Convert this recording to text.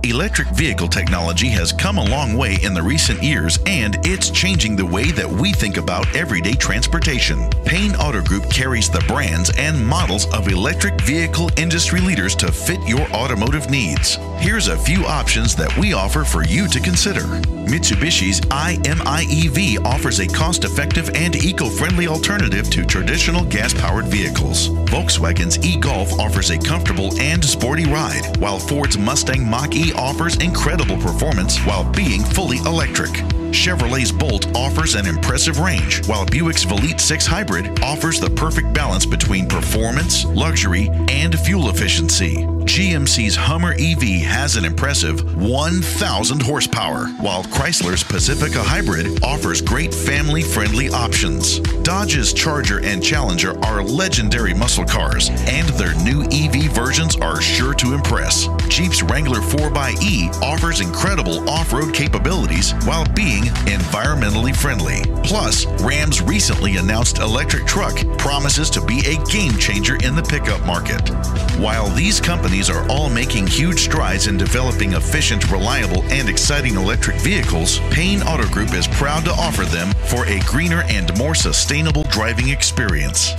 Electric vehicle technology has come a long way in the recent years, and it's changing the way that we think about everyday transportation. Payne Auto Group carries the brands and models of electric vehicle industry leaders to fit your automotive needs. Here's a few options that we offer for you to consider. Mitsubishi's i-MiEV offers a cost-effective and eco-friendly alternative to traditional gas-powered vehicles. Volkswagen's e-Golf offers a comfortable and sporty ride, while Ford's Mustang Mach-E offers incredible performance while being fully electric. Chevrolet's Bolt offers an impressive range, while Buick's Velite 6 Hybrid offers the perfect balance between performance, luxury, and fuel efficiency. GMC's Hummer EV has an impressive 1,000 horsepower, while Chrysler's Pacifica Hybrid offers great family-friendly options. Dodge's Charger and Challenger are legendary muscle cars, and their new EV versions are sure to impress. Jeep's Wrangler 4xe offers incredible off-road capabilities while being environmentally friendly. Plus, Ram's recently announced electric truck promises to be a game changer in the pickup market. While these companies are all making huge strides in developing efficient, reliable, and exciting electric vehicles, Payne Auto Group is proud to offer them for a greener and more sustainable driving experience.